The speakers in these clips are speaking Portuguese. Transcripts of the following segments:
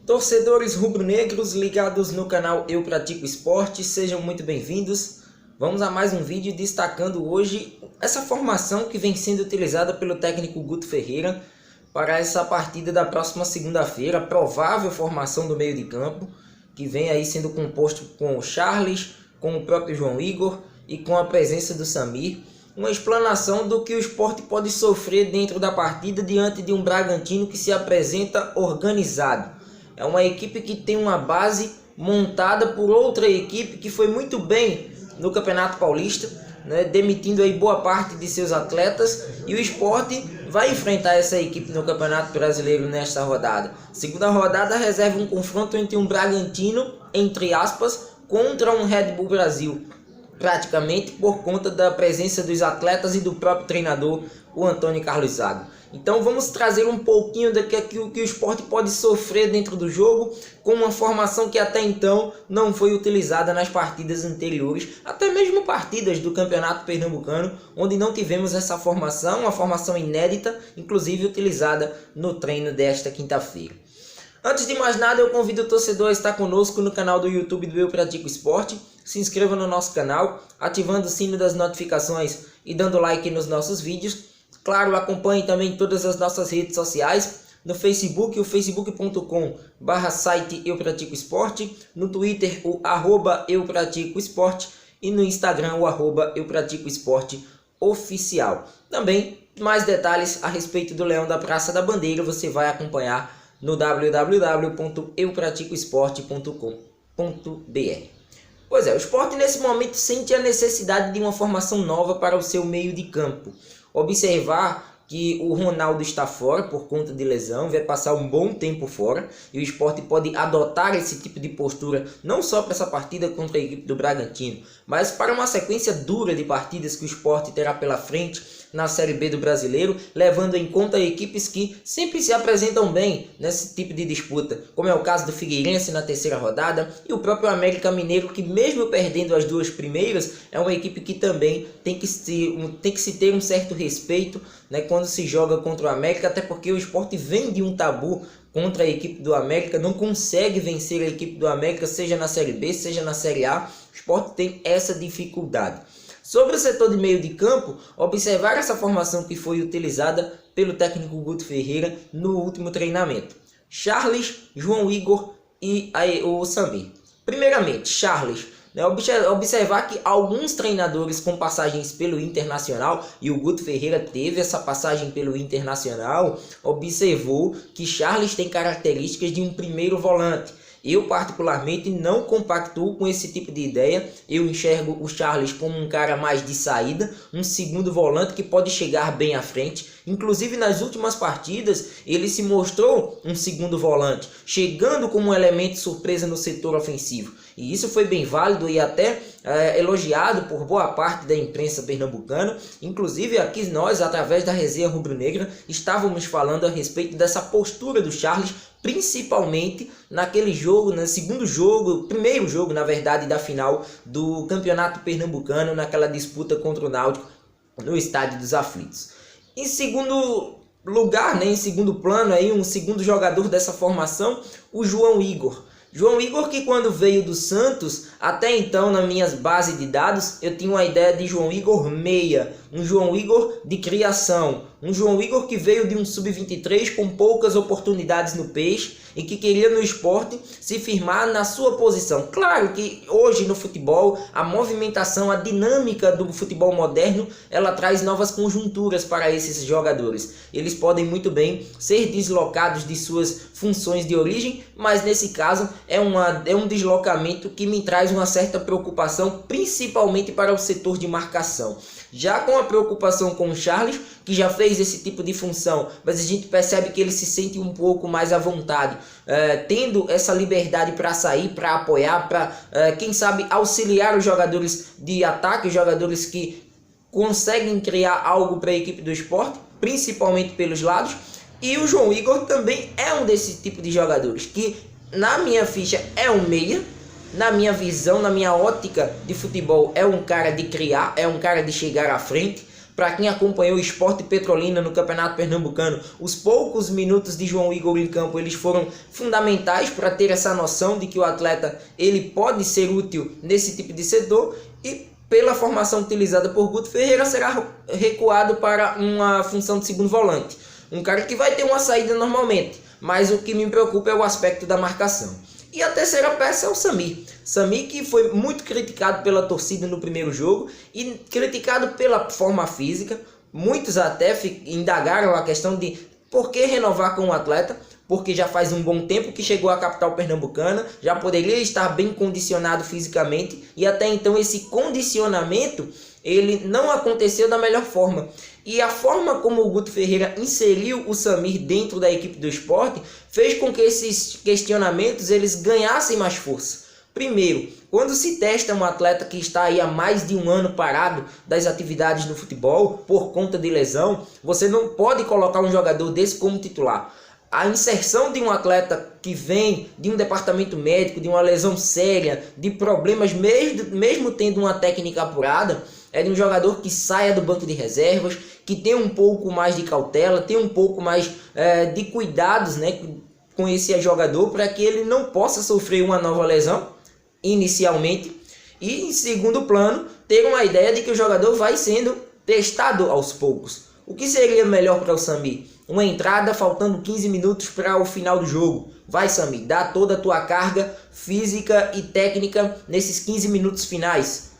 Torcedores rubro-negros ligados no canal Eu Pratico Esporte, sejam muito bem-vindos. Vamos a mais um vídeo destacando hoje essa formação que vem sendo utilizada pelo técnico Guto Ferreira para essa partida da próxima segunda-feira, provável formação do meio de campo, que vem aí sendo composto com o Charles, com o próprio João Igor e com a presença do Samir. Uma explanação do que o Sport pode sofrer dentro da partida diante de um Bragantino que se apresenta organizado. É uma equipe que tem uma base montada por outra equipe que foi muito bem no Campeonato Paulista, né, demitindo aí boa parte de seus atletas, e o Sport vai enfrentar essa equipe no Campeonato Brasileiro nesta rodada. Segunda rodada reserva um confronto entre um Bragantino, entre aspas, contra um Red Bull Brasil, praticamente por conta da presença dos atletas e do próprio treinador, o Antônio Carlos Zago. Então vamos trazer um pouquinho daquilo que o Sport pode sofrer dentro do jogo, com uma formação que até então não foi utilizada nas partidas anteriores, até mesmo partidas do Campeonato Pernambucano, onde não tivemos essa formação, uma formação inédita, inclusive utilizada no treino desta quinta-feira. Antes de mais nada, eu convido o torcedor a estar conosco no canal do YouTube do Eu Pratico Esporte. Se inscreva no nosso canal, ativando o sino das notificações e dando like nos nossos vídeos. Claro, acompanhe também todas as nossas redes sociais. No Facebook, o facebook.com/site Eu Pratico Esporte. No Twitter, o @Eu Pratico Esporte. E no Instagram, o @Eu Pratico Esporte Oficial. Também, mais detalhes a respeito do Leão da Praça da Bandeira, você vai acompanhar no www.eupraticoesporte.com.br. Pois é, o Sport nesse momento sente a necessidade de uma formação nova para o seu meio de campo. Observar que o Ronaldo está fora por conta de lesão, vai passar um bom tempo fora, e o Sport pode adotar esse tipo de postura não só para essa partida contra a equipe do Bragantino, mas para uma sequência dura de partidas que o Sport terá pela frente na Série B do Brasileiro, levando em conta equipes que sempre se apresentam bem nesse tipo de disputa, como é o caso do Figueirense na terceira rodada, e o próprio América Mineiro, que mesmo perdendo as duas primeiras, é uma equipe que também tem que se ter um certo respeito, né, quando se joga contra o América, até porque o Sport vem de um tabu contra a equipe do América, não consegue vencer a equipe do América, seja na Série B, seja na Série A. O Sport tem essa dificuldade. Sobre o setor de meio de campo, observar essa formação que foi utilizada pelo técnico Guto Ferreira no último treinamento. Charles, João Igor e o Samir. Primeiramente, Charles, observar que alguns treinadores com passagens pelo Internacional, e o Guto Ferreira teve essa passagem pelo Internacional, observou que Charles tem características de um primeiro volante. Eu particularmente não compactuo com esse tipo de ideia. Eu enxergo o Charles como um cara mais de saída, um segundo volante que pode chegar bem à frente. Inclusive nas últimas partidas ele se mostrou um segundo volante, chegando como um elemento surpresa no setor ofensivo. E isso foi bem válido e até elogiado por boa parte da imprensa pernambucana. Inclusive aqui nós, através da Resenha Rubro-Negra, estávamos falando a respeito dessa postura do Charles, principalmente naquele jogo, no primeiro jogo, na verdade, da final do Campeonato Pernambucano, naquela disputa contra o Náutico no Estádio dos Aflitos. Em segundo lugar, em segundo plano, aí, um segundo jogador dessa formação, o João Igor. João Igor, que quando veio do Santos, até então nas minhas bases de dados, eu tinha uma ideia de João Igor meia, um João Igor de criação, um João Igor que veio de um sub-23 com poucas oportunidades no Peixe e que queria no Sport se firmar na sua posição. Claro que hoje no futebol, a movimentação, a dinâmica do futebol moderno, ela traz novas conjunturas para esses jogadores. Eles podem muito bem ser deslocados de suas funções de origem, mas nesse caso é um deslocamento que me traz uma certa preocupação, principalmente para o setor de marcação. Já com a preocupação com o Charles, que já fez esse tipo de função, mas a gente percebe que ele se sente um pouco mais à vontade, tendo essa liberdade para sair, para apoiar, para, quem sabe, auxiliar os jogadores de ataque, os jogadores que conseguem criar algo para a equipe do Sport, principalmente pelos lados. E o João Igor também é um desse tipo de jogadores, que na minha ficha é um meia, na minha visão, na minha ótica de futebol, é um cara de criar, é um cara de chegar à frente, Para quem acompanhou o Sport Petrolina no Campeonato Pernambucano, os poucos minutos de João Igor em campo eles foram fundamentais para ter essa noção de que o atleta ele pode ser útil nesse tipo de setor, e pela formação utilizada por Guto Ferreira será recuado para uma função de segundo volante. Um cara que vai ter uma saída normalmente, mas o que me preocupa é o aspecto da marcação. E a terceira peça é o Samir. Samir, que foi muito criticado pela torcida no primeiro jogo e criticado pela forma física. Muitos até indagaram a questão de por que renovar com o atleta, porque já faz um bom tempo que chegou à capital pernambucana, já poderia estar bem condicionado fisicamente, e até então esse condicionamento ele não aconteceu da melhor forma. E a forma como o Guto Ferreira inseriu o Samir dentro da equipe do Sport fez com que esses questionamentos eles ganhassem mais força. Primeiro, quando se testa um atleta que está aí há mais de um ano parado das atividades do futebol por conta de lesão, você não pode colocar um jogador desse como titular. A inserção de um atleta que vem de um departamento médico, de uma lesão séria, de problemas mesmo tendo uma técnica apurada, é de um jogador que saia do banco de reservas, que tenha um pouco mais de cautela, tenha um pouco mais de cuidados, né, com esse jogador, para que ele não possa sofrer uma nova lesão inicialmente. E em segundo plano, ter uma ideia de que o jogador vai sendo testado aos poucos. O que seria melhor para o Samir? Uma entrada faltando 15 minutos para o final do jogo. Vai, Samir, dá toda a tua carga física e técnica nesses 15 minutos finais.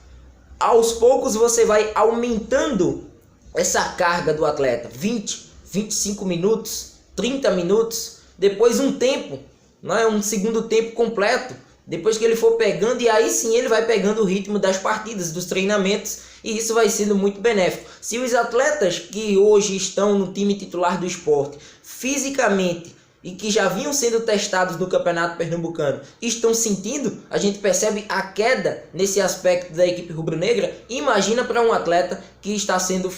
Aos poucos você vai aumentando essa carga do atleta. 20, 25 minutos, 30 minutos. Depois um tempo, não é? Um segundo tempo completo. Depois que ele for pegando, e aí sim ele vai pegando o ritmo das partidas, dos treinamentos, e isso vai sendo muito benéfico. Se os atletas que hoje estão no time titular do Sport, fisicamente, e que já vinham sendo testados no Campeonato Pernambucano, estão sentindo, a gente percebe a queda nesse aspecto da equipe rubro-negra. Imagina para um atleta que está sendo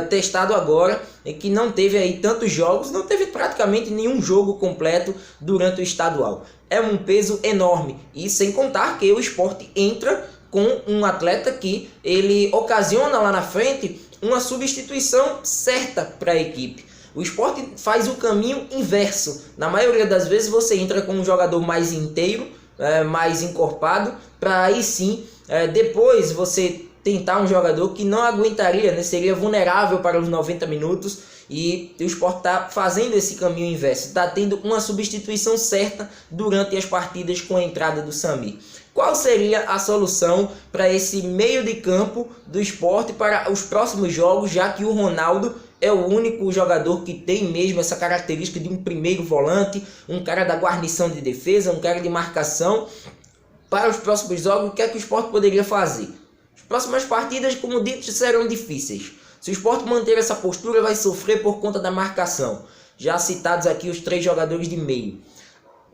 testado agora, e que não teve aí tantos jogos, não teve praticamente nenhum jogo completo durante o estadual. É um peso enorme, e sem contar que o Sport entra com um atleta que ele ocasiona lá na frente uma substituição certa para a equipe. O Sport faz o caminho inverso. Na maioria das vezes você entra com um jogador mais inteiro, mais encorpado, para aí sim, depois você tentar um jogador que não aguentaria, né, seria vulnerável para os 90 minutos, e o Sport está fazendo esse caminho inverso, está tendo uma substituição certa durante as partidas com a entrada do Samir. Qual seria a solução para esse meio de campo do Sport para os próximos jogos, já que o Ronaldo é o único jogador que tem mesmo essa característica de um primeiro volante, um cara da guarnição de defesa, um cara de marcação? Para os próximos jogos, o que é que o Sport poderia fazer? As próximas partidas, como dito, serão difíceis. Se o Sport manter essa postura, vai sofrer por conta da marcação. Já citados aqui os 3 jogadores de meio.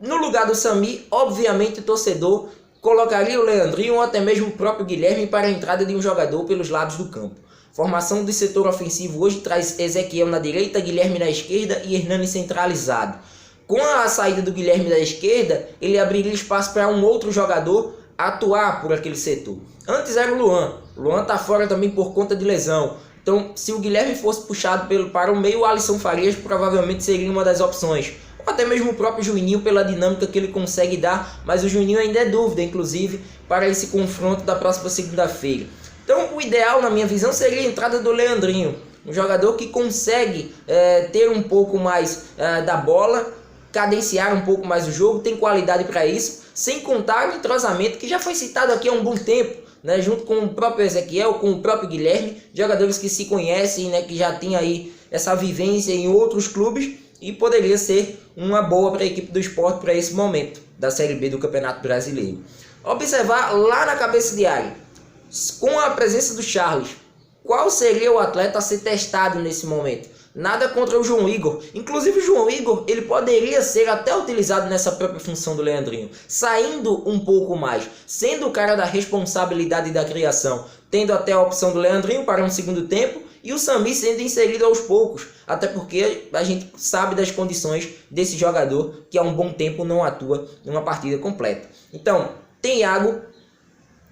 No lugar do Samir, obviamente o torcedor colocaria o Leandrinho ou até mesmo o próprio Guilherme para a entrada de um jogador pelos lados do campo. Formação do setor ofensivo hoje traz Ezequiel na direita, Guilherme na esquerda e Hernani centralizado. Com a saída do Guilherme da esquerda, ele abriria espaço para um outro jogador atuar por aquele setor. Antes era o Luan. O Luan está fora também por conta de lesão. Então, se o Guilherme fosse puxado para o meio, o Alisson Farias provavelmente seria uma das opções. Ou até mesmo o próprio Juninho, pela dinâmica que ele consegue dar. Mas o Juninho ainda é dúvida, inclusive, para esse confronto da próxima segunda-feira. Então, o ideal, na minha visão, seria a entrada do Leandrinho. Um jogador que consegue ter um pouco mais da bola, cadenciar um pouco mais o jogo, tem qualidade para isso. Sem contar o entrosamento, que já foi citado aqui há um bom tempo, né, junto com o próprio Ezequiel, com o próprio Guilherme, jogadores que se conhecem, né, que já tem aí essa vivência em outros clubes, e poderia ser uma boa para a equipe do Sport para esse momento da Série B do Campeonato Brasileiro. Observar lá na cabeça de área, com a presença do Charles, qual seria o atleta a ser testado nesse momento? Nada contra o João Igor. Inclusive o João Igor, ele poderia ser até utilizado nessa própria função do Leandrinho, saindo um pouco mais, sendo o cara da responsabilidade da criação, tendo até a opção do Leandrinho para um segundo tempo, e o Samir sendo inserido aos poucos, até porque a gente sabe das condições desse jogador, que há um bom tempo não atua em uma partida completa. Então, tem Iago,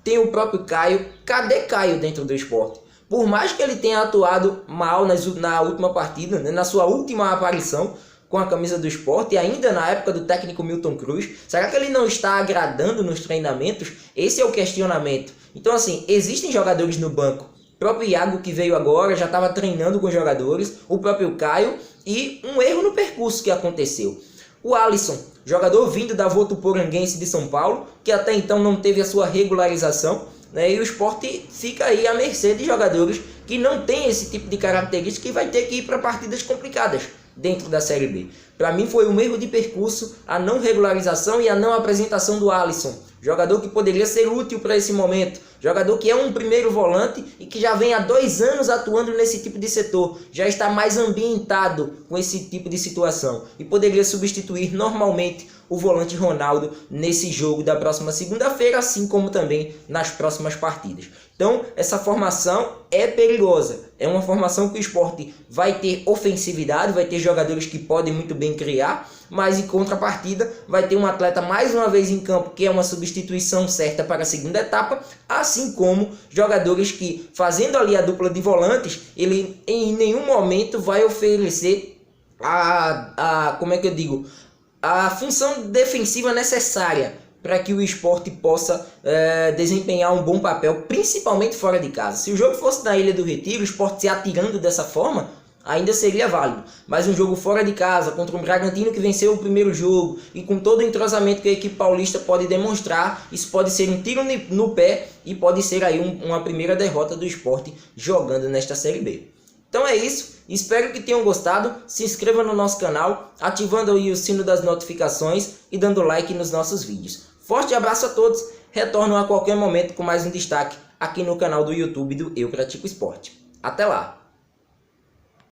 tem o próprio Caio. Cadê Caio dentro do Sport? Por mais que ele tenha atuado mal na última partida, né, na sua última aparição com a camisa do Sport, e ainda na época do técnico Milton Cruz, será que ele não está agradando nos treinamentos? Esse é o questionamento. Então, assim, existem jogadores no banco. O próprio Iago, que veio agora, já estava treinando com os jogadores, o próprio Caio, e um erro no percurso que aconteceu. O Alisson, jogador vindo da Votuporanguense de São Paulo, que até então não teve a sua regularização, né? E o Sport fica aí à mercê de jogadores que não têm esse tipo de característica e vai ter que ir para partidas complicadas dentro da Série B. Para mim foi um erro de percurso a não regularização e a não apresentação do Alisson, jogador que poderia ser útil para esse momento, jogador que é um primeiro volante e que já vem há 2 anos atuando nesse tipo de setor, já está mais ambientado com esse tipo de situação e poderia substituir normalmente o volante Ronaldo nesse jogo da próxima segunda-feira, assim como também nas próximas partidas. Então, essa formação é perigosa. É uma formação que o Sport vai ter ofensividade, vai ter jogadores que podem muito bem criar, mas em contrapartida vai ter um atleta mais uma vez em campo, que é uma substituição certa para a segunda etapa, assim como jogadores que, fazendo ali a dupla de volantes, ele em nenhum momento vai oferecer a função defensiva necessária para que o Sport possa desempenhar um bom papel, principalmente fora de casa. Se o jogo fosse na Ilha do Retiro, o Sport se atirando dessa forma, ainda seria válido. Mas um jogo fora de casa, contra um Bragantino que venceu o primeiro jogo, e com todo o entrosamento que a equipe paulista pode demonstrar, isso pode ser um tiro no pé e pode ser aí uma primeira derrota do Sport jogando nesta Série B. Então é isso, espero que tenham gostado, se inscreva no nosso canal, ativando aí o sino das notificações e dando like nos nossos vídeos. Forte abraço a todos, retorno a qualquer momento com mais um destaque aqui no canal do YouTube do Eu Pratico Esporte. Até lá!